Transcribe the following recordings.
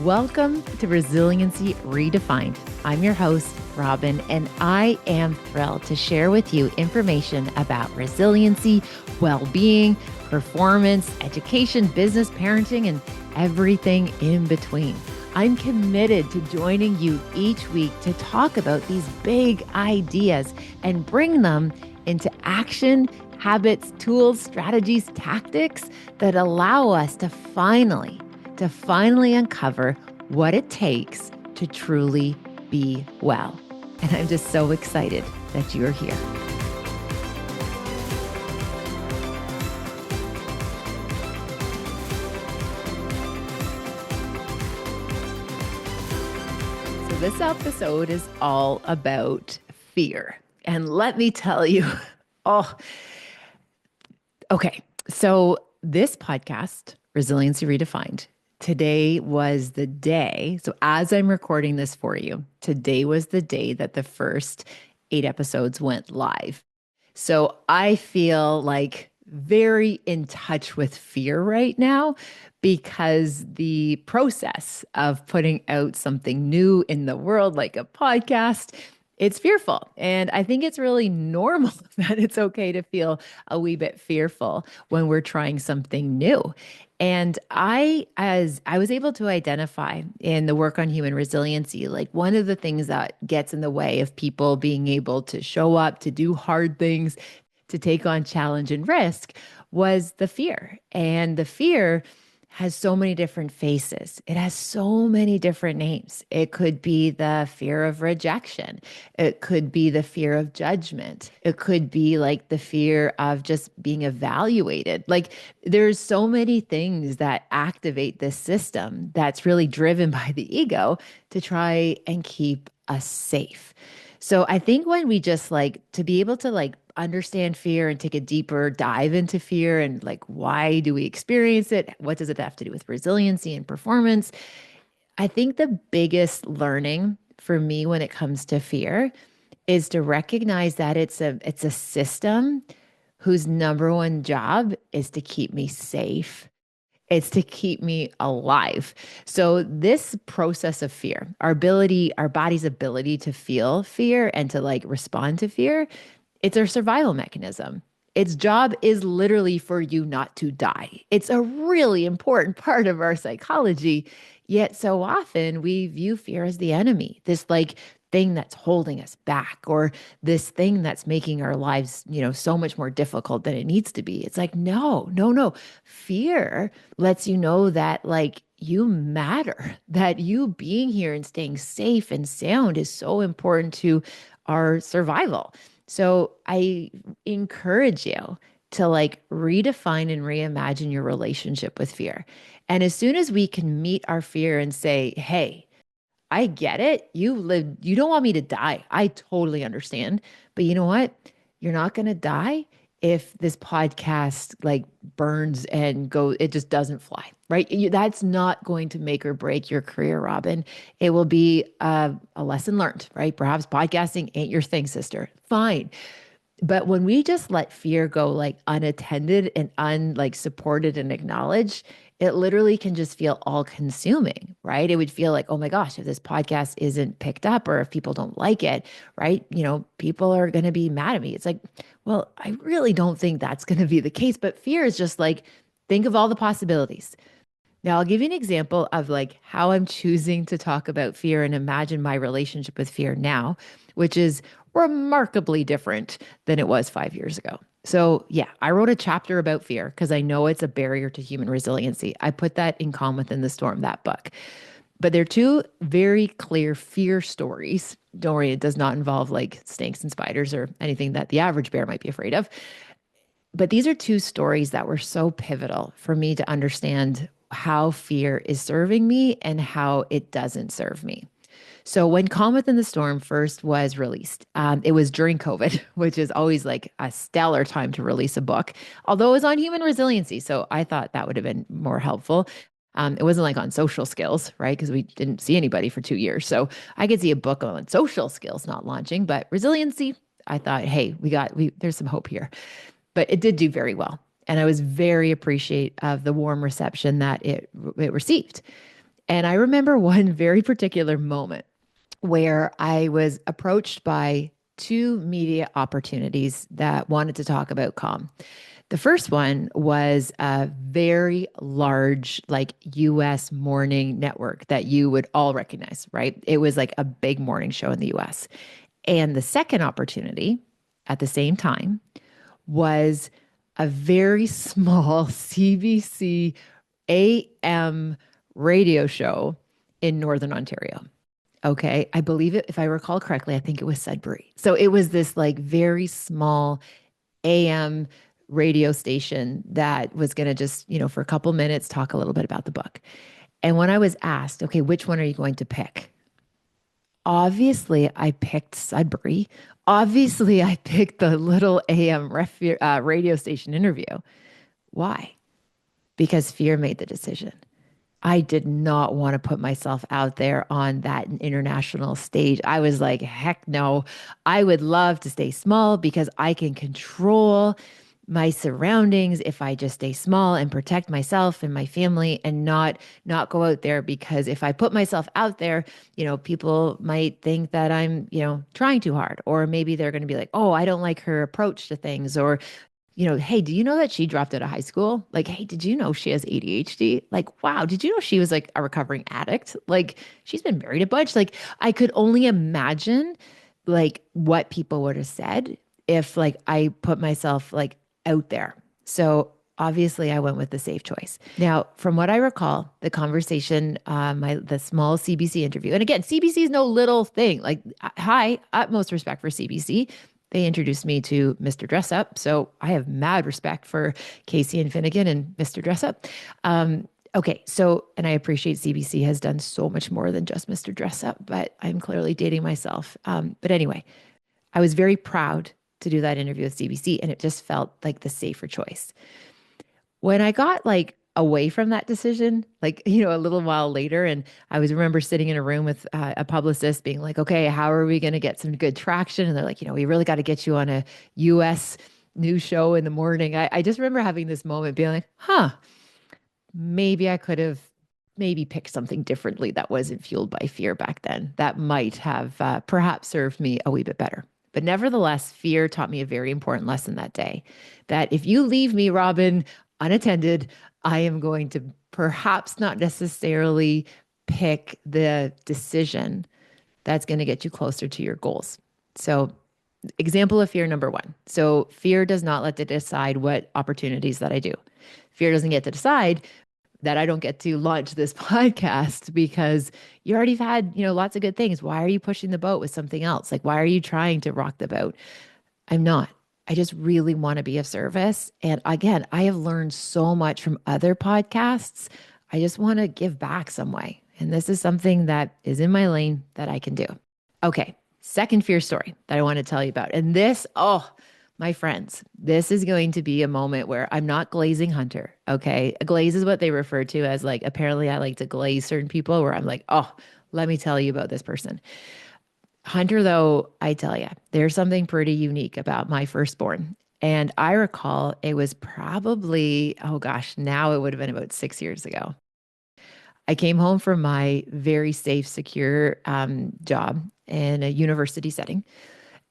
Welcome to Resiliency Redefined. I'm your host, Robyne, and I am thrilled to share with you information about resiliency, well-being, performance, education, business, parenting, and everything in between. I'm committed to joining you each week to talk about these big ideas and bring them into action, habits, tools, strategies, tactics that allow us to finally uncover what it takes to truly be well. And I'm just so excited that you're here. So this episode is all about fear. And let me tell you, okay. So this podcast, Resiliency Redefined, today was the day. So as I'm recording this for you, today was the day that the first 8 episodes went live. So I feel like very in touch with fear right now because the process of putting out something new in the world, like a podcast, it's fearful. And I think it's really normal that it's okay to feel a wee bit fearful when we're trying something new. And as I was able to identify in the work on human resiliency, like one of the things that gets in the way of people being able to show up, to do hard things, to take on challenge and risk was the fear. And the fear has so many different faces. It has so many different names. It could be the fear of rejection. It could be the fear of judgment. It could be like the fear of just being evaluated. Like there's so many things that activate this system that's really driven by the ego to try and keep us safe. So I think when we just like to be able to like understand fear and take a deeper dive into fear and like why do we experience it? What does it have to do with resiliency and performance? I think the biggest learning for me when it comes to fear is to recognize that it's a system whose number one job is to keep me safe. It's to keep me alive. So this process of fear, our body's ability to feel fear and to like respond to fear, it's our survival mechanism. Its job is literally for you not to die. It's a really important part of our psychology. Yet so often we view fear as the enemy, this like thing that's holding us back or this thing that's making our lives, so much more difficult than it needs to be. It's like, no, no, no. Fear lets you know that like you matter, that you being here and staying safe and sound is so important to our survival. So I encourage you to like redefine and reimagine your relationship with fear. And as soon as we can meet our fear and say, hey, I get it. You don't want me to die. I totally understand. But you know what? You're not going to die if this podcast like burns and it just doesn't fly, right? That's not going to make or break your career, Robyne. It will be a lesson learned, right? Perhaps podcasting ain't your thing, sister. Fine. But when we just let fear go like unattended and like supported and acknowledged, it literally can just feel all consuming, right? It would feel like, oh my gosh, if this podcast isn't picked up or if people don't like it, right? People are going to be mad at me. It's like, well, I really don't think that's going to be the case. But fear is just like, think of all the possibilities. Now, I'll give you an example of like how I'm choosing to talk about fear and imagine my relationship with fear now, which is remarkably different than it was 5 years ago. So yeah, I wrote a chapter about fear because I know it's a barrier to human resiliency. I put that in Calm Within the Storm, that book. But they're two very clear fear stories. Don't worry, it does not involve like snakes and spiders or anything that the average bear might be afraid of. But these are two stories that were so pivotal for me to understand how fear is serving me and how it doesn't serve me. So when Calm Within the Storm first was released, it was during COVID, which is always like a stellar time to release a book, although it was on human resiliency. So I thought that would have been more helpful. It wasn't like on social skills, right? Because we didn't see anybody for 2 years. So I could see a book on social skills not launching, but resiliency, I thought, hey, there's some hope here. But it did do very well. And I was very appreciative of the warm reception that it received. And I remember one very particular moment where I was approached by two media opportunities that wanted to talk about calm. The first one was a very large, like US morning network that you would all recognize, right? It was like a big morning show in the US. And the second opportunity at the same time was a very small CBC AM radio show in Northern Ontario. Okay. I believe it, if I recall correctly, I think it was Sudbury. So it was this like very small AM radio station that was going to just, for a couple minutes, talk a little bit about the book. And when I was asked, okay, which one are you going to pick? Obviously, I picked Sudbury. Obviously, I picked the little radio station interview. Why? Because fear made the decision. I did not want to put myself out there on that international stage. I was like, heck no. I would love to stay small because I can control my surroundings if I just stay small and protect myself and my family and not go out there, because if I put myself out there, people might think that I'm, trying too hard, or maybe they're going to be like, "Oh, I don't like her approach to things," or hey, do you know that she dropped out of high school? Like, hey, did you know she has ADHD? Like, wow, did you know she was like a recovering addict? Like, she's been married a bunch. Like, I could only imagine like what people would have said if like I put myself like out there. So obviously I went with the safe choice. Now, from what I recall, the conversation, the small CBC interview, and again, CBC is no little thing. Like, hi, utmost respect for CBC. They introduced me to Mr. Dress Up. So I have mad respect for Casey and Finnegan and Mr. Dress Up. Okay, so, and I appreciate CBC has done so much more than just Mr. Dress Up, but I'm clearly dating myself. But anyway, I was very proud to do that interview with CBC, and it just felt like the safer choice. When I got like away from that decision, like, a little while later, and I was remember sitting in a room with a publicist being like, okay, how are we going to get some good traction? And they're like, we really got to get you on a US news show in the morning. I just remember having this moment being like, maybe I could have maybe picked something differently that wasn't fueled by fear back then. That might have perhaps served me a wee bit better. But nevertheless, fear taught me a very important lesson that day, that if you leave me, Robyne, unattended, I am going to perhaps not necessarily pick the decision that's going to get you closer to your goals. So, example of fear number one. So, fear does not let it decide what opportunities that I do. Fear doesn't get to decide that I don't get to launch this podcast because you already had, lots of good things. Why are you pushing the boat with something else? Like, why are you trying to rock the boat? I'm not. I just really want to be of service. And again, I have learned so much from other podcasts. I just want to give back some way. And this is something that is in my lane that I can do. Okay. Second fear story that I want to tell you about. And this, my friends, this is going to be a moment where I'm not glazing Hunter. Okay. A glaze is what they refer to as, like, apparently I like to glaze certain people where I'm like, let me tell you about this person. Hunter, though, I tell you, there's something pretty unique about my firstborn. And I recall it was probably, now it would have been about 6 years ago. I came home from my very safe, secure job in a university setting.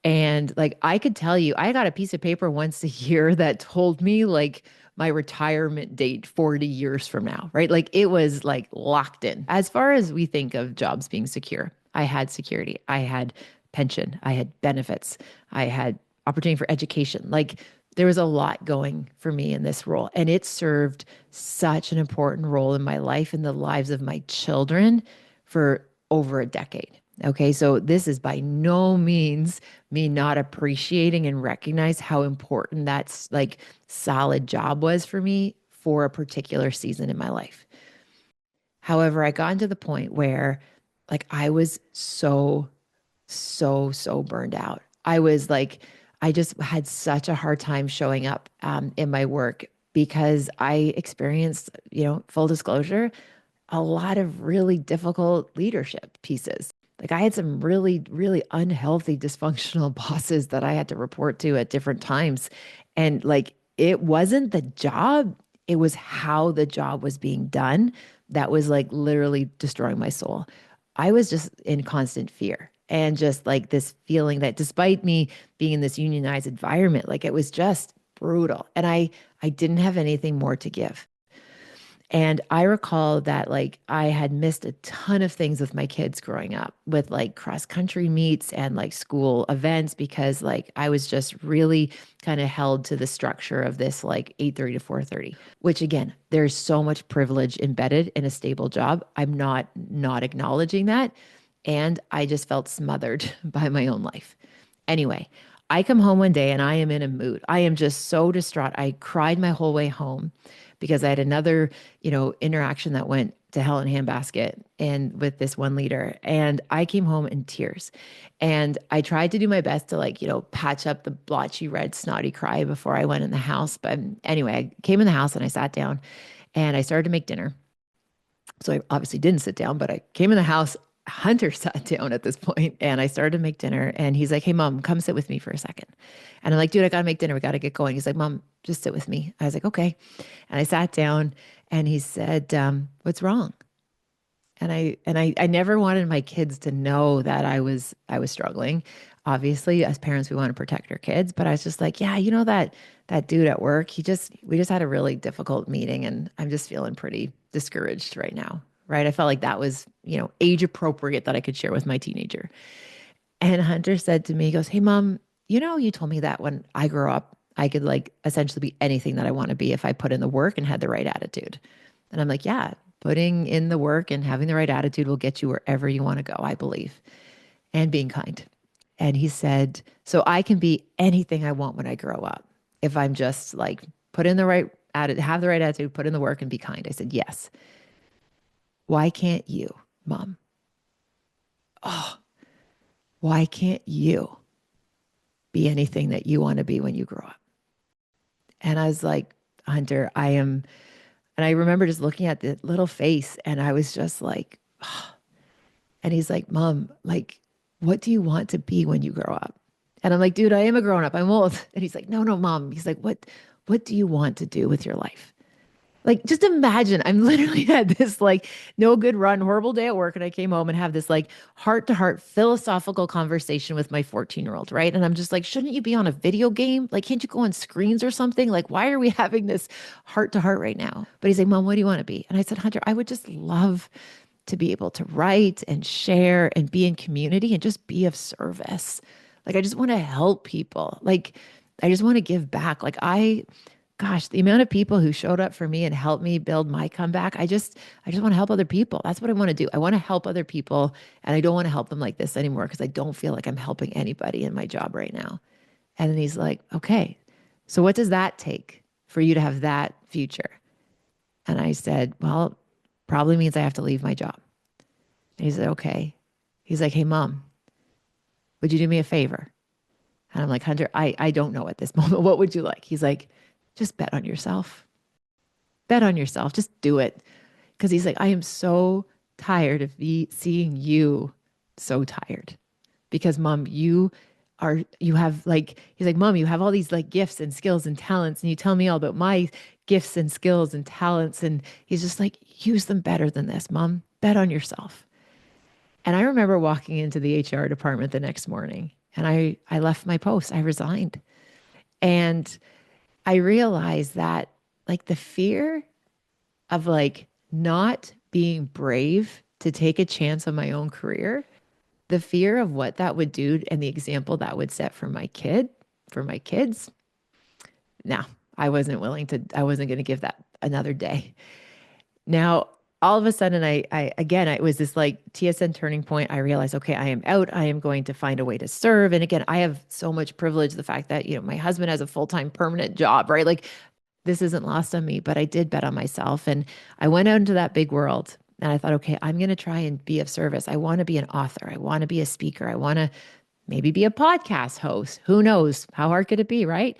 And like, I could tell you, I got a piece of paper once a year that told me like my retirement date 40 years from now, right? Like, it was like locked in. As far as we think of jobs being secure, I had security, I had pension, I had benefits, I had opportunity for education. Like, there was a lot going for me in this role, and it served such an important role in my life and the lives of my children for over a decade. Okay, so this is by no means me not appreciating and recognize how important that like solid job was for me for a particular season in my life. However, I got to the point where like I was so burned out. I was like, I just had such a hard time showing up in my work because I experienced, full disclosure, a lot of really difficult leadership pieces. Like, I had some really, really unhealthy, dysfunctional bosses that I had to report to at different times. And like, it wasn't the job, it was how the job was being done that was like literally destroying my soul. I was just in constant fear and just like this feeling that despite me being in this unionized environment, like it was just brutal. And I didn't have anything more to give. And I recall that like I had missed a ton of things with my kids growing up with like cross country meets and like school events because like I was just really kind of held to the structure of this like 8:30 to 4:30, which again, there's so much privilege embedded in a stable job. I'm not acknowledging that. And I just felt smothered by my own life. Anyway, I come home one day and I am in a mood. I am just so distraught. I cried my whole way home because I had another, interaction that went to hell in a handbasket and with this one leader. And I came home in tears. And I tried to do my best to like, patch up the blotchy red snotty cry before I went in the house. But anyway, I came in the house and I sat down and I started to make dinner. So I obviously didn't sit down, but I came in the house. Hunter sat down at this point and I started to make dinner. And he's like, "Hey, mom, come sit with me for a second." And I'm like, "Dude, I got to make dinner. We got to get going." He's like, "Mom, just sit with me." I was like, "Okay." And I sat down and he said, "What's wrong?" And I never wanted my kids to know that I was struggling. Obviously, as parents, we want to protect our kids, but I was just like, "Yeah, that dude at work, we just had a really difficult meeting and I'm just feeling pretty discouraged right now." Right? I felt like that was, age appropriate that I could share with my teenager. And Hunter said to me, he goes, "Hey mom, you told me that when I grow up, I could like essentially be anything that I want to be if I put in the work and had the right attitude." And I'm like, "Yeah, putting in the work and having the right attitude will get you wherever you want to go, I believe, and being kind." And he said, "So I can be anything I want when I grow up if I'm just like put in the right attitude, have the right attitude, put in the work and be kind." I said, "Yes. Why can't you, mom? Oh, why can't you be anything that you want to be when you grow up?" And I was like, "Hunter, I am." And I remember just looking at the little face and I was just like, oh. And he's like, "Mom, like, what do you want to be when you grow up?" And I'm like, "Dude, I am a grown up. I'm old." And he's like, "No, no, mom." He's like, what do you want to do with your life?" Like, just imagine I'm literally had this like no good run, horrible day at work. And I came home and have this like heart to heart philosophical conversation with my 14-year-old, right? And I'm just like, shouldn't you be on a video game? Like, can't you go on screens or something? Like, why are we having this heart to heart right now? But he's like, "Mom, what do you want to be?" And I said, "Hunter, I would just love to be able to write and share and be in community and just be of service. Like, I just want to help people. Like, I just want to give back. Gosh, the amount of people who showed up for me and helped me build my comeback, I just want to help other people. That's what I want to do. I want to help other people and I don't want to help them like this anymore because I don't feel like I'm helping anybody in my job right now." And then he's like, "Okay, so what does that take for you to have that future?" And I said, "Well, probably means I have to leave my job." And he said, "Okay." He's like, "Hey, mom, would you do me a favor?" And I'm like, "Hunter, I don't know at this moment. What would you like?" He's like, "Just bet on yourself. Bet on yourself. Just do it." Because he's like, "I am so tired of seeing you so tired. Because mom, you have like," he's like, "Mom, you have all these like gifts and skills and talents. And you tell me all about my gifts and skills and talents." And he's just like, "Use them better than this, mom. Bet on yourself." And I remember walking into the HR department the next morning and I left my post. I resigned. And I realized that like the fear of like not being brave to take a chance on my own career, the fear of what that would do and the example that would set for my kids. No, I wasn't going to give that another day. Now, all of a sudden, again, it was this like TSN turning point. I realized, okay, I am out. I am going to find a way to serve. And again, I have so much privilege. The fact that, my husband has a full-time permanent job, right? Like this isn't lost on me, but I did bet on myself. And I went out into that big world and I thought, okay, I'm going to try and be of service. I want to be an author. I want to be a speaker. I want to maybe be a podcast host. Who knows? How hard could it be, right?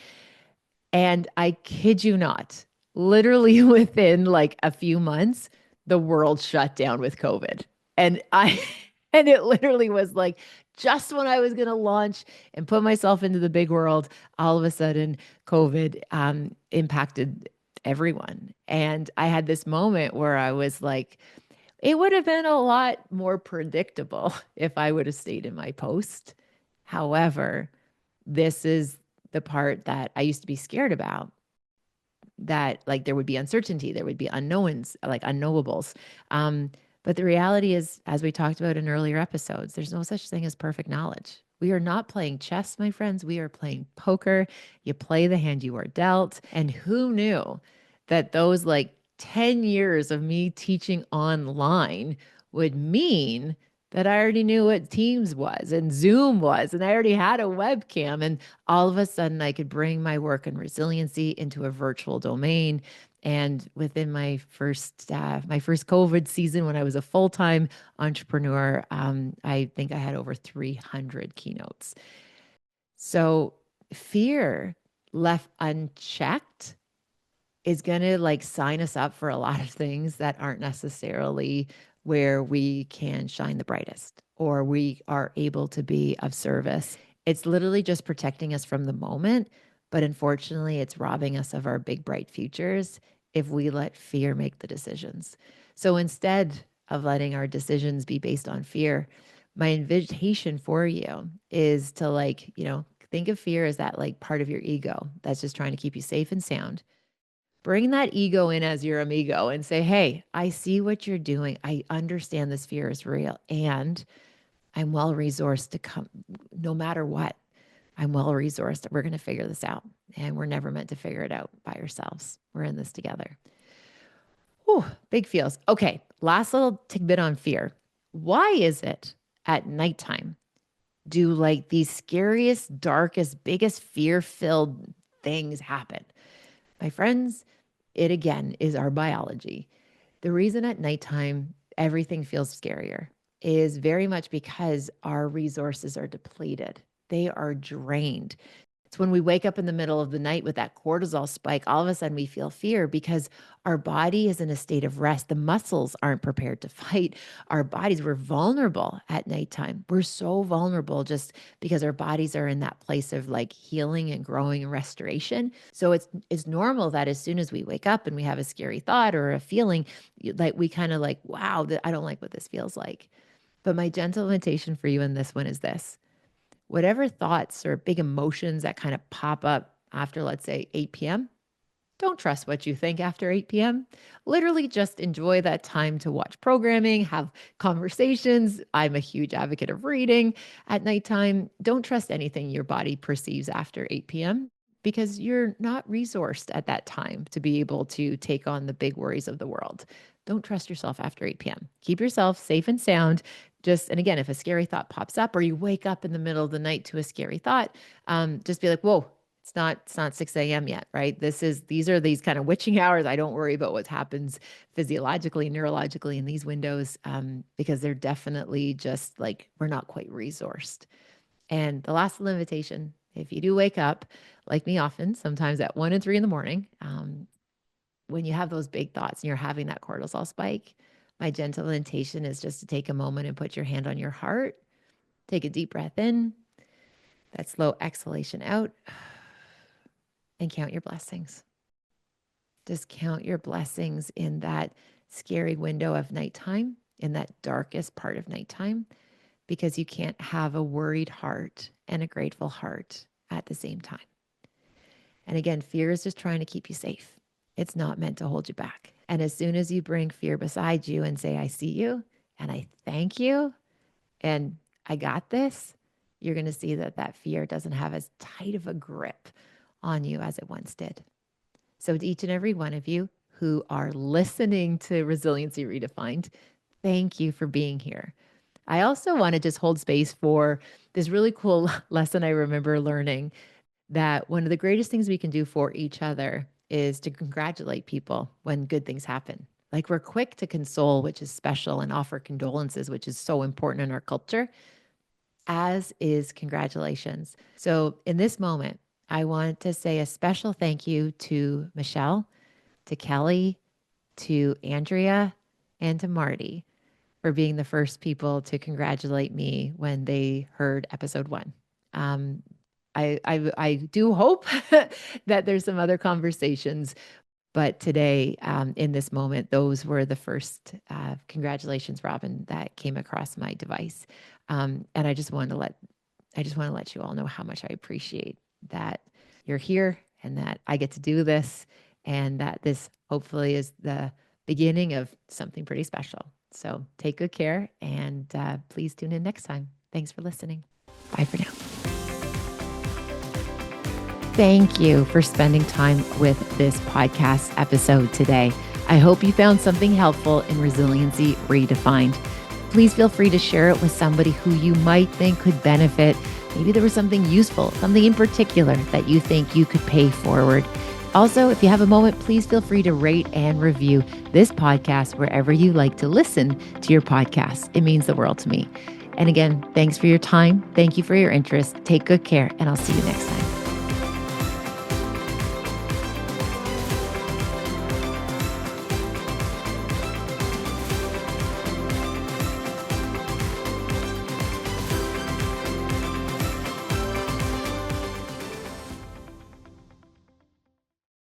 And I kid you not, literally within like a few months, the world shut down with COVID. And and it literally was like just when I was going to launch and put myself into the big world, all of a sudden COVID impacted everyone. And I had this moment where I was like, it would have been a lot more predictable if I would have stayed in my post. However, this is the part that I used to be scared about, that like there would be uncertainty, there would be unknowns, like unknowables. But the reality is, as we talked about in earlier episodes, there's no such thing as perfect knowledge. We are not playing chess, my friends. We are playing poker. You play the hand you are dealt. And who knew that those like 10 years of me teaching online would mean that I already knew what Teams was and Zoom was, and I already had a webcam. And all of a sudden, I could bring my work and resiliency into a virtual domain. And within my first COVID season, when I was a full-time entrepreneur, I think I had over 300 keynotes. So fear left unchecked is going to like sign us up for a lot of things that aren't necessarily where we can shine the brightest or we are able to be of service. It's literally just protecting us from the moment, but unfortunately, it's robbing us of our big, bright futures if we let fear make the decisions. So instead of letting our decisions be based on fear, my invitation for you is to like, think of fear as that like part of your ego that's just trying to keep you safe and sound. Bring that ego in as your amigo and say, hey, I see what you're doing. I understand this fear is real and I'm well resourced to come no matter what. I'm well resourced. We're going to figure this out. And we're never meant to figure it out by ourselves. We're in this together. Whew, big feels. Okay, last little tidbit on fear. Why is it at nighttime do like these scariest, darkest, biggest fear filled things happen? My friends, it again is our biology. The reason at nighttime everything feels scarier is very much because our resources are depleted. They are drained. It's when we wake up in the middle of the night with that cortisol spike, all of a sudden we feel fear because our body is in a state of rest. The muscles aren't prepared to fight. Our bodies, we're vulnerable at nighttime. We're so vulnerable just because our bodies are in that place of like healing and growing and restoration. So it's normal that as soon as we wake up and we have a scary thought or a feeling, like we kind of like, wow, I don't like what this feels like. But my gentle invitation for you in this one is this: whatever thoughts or big emotions that kind of pop up after, let's say, 8 p.m., don't trust what you think after 8 p.m. Literally just enjoy that time to watch programming, have conversations. I'm a huge advocate of reading at nighttime. Don't trust anything your body perceives after 8 p.m. because you're not resourced at that time to be able to take on the big worries of the world. Don't trust yourself after 8 p.m. Keep yourself safe and sound. And again, if a scary thought pops up or you wake up in the middle of the night to a scary thought, just be like, whoa, it's not 6 a.m. yet, right? These are these kind of witching hours. I don't worry about what happens physiologically, neurologically in these windows, because they're definitely just like, we're not quite resourced. And the last limitation, if you do wake up, like me often, sometimes at 1 and 3 in the morning, when you have those big thoughts and you're having that cortisol spike, my gentle invitation is just to take a moment and put your hand on your heart, take a deep breath in, that slow exhalation out, and count your blessings. Just count your blessings in that scary window of nighttime, in that darkest part of nighttime, because you can't have a worried heart and a grateful heart at the same time. And again, fear is just trying to keep you safe. It's not meant to hold you back. And as soon as you bring fear beside you and say, I see you and I thank you and I got this, you're going to see that that fear doesn't have as tight of a grip on you as it once did. So to each and every one of you who are listening to Resiliency Redefined, thank you for being here. I also want to just hold space for this really cool lesson I remember learning, that one of the greatest things we can do for each other is to congratulate people when good things happen. Like we're quick to console, which is special, and offer condolences, which is so important in our culture, as is congratulations. So in this moment, I want to say a special thank you to Michelle, to Kelly, to Andrea, and to Marty for being the first people to congratulate me when they heard episode 1. I do hope that there's some other conversations, But today, in this moment, those were the first congratulations, Robyne, that came across my device. And I just want to let you all know how much I appreciate that you're here and that I get to do this, and that this hopefully is the beginning of something pretty special. So take good care, and please tune in next time. Thanks for listening. Bye for now. Thank you for spending time with this podcast episode today. I hope you found something helpful in Resiliency Redefined. Please feel free to share it with somebody who you might think could benefit. Maybe there was something useful, something in particular that you think you could pay forward. Also, if you have a moment, please feel free to rate and review this podcast wherever you like to listen to your podcast. It means the world to me. And again, thanks for your time. Thank you for your interest. Take good care, and I'll see you next time.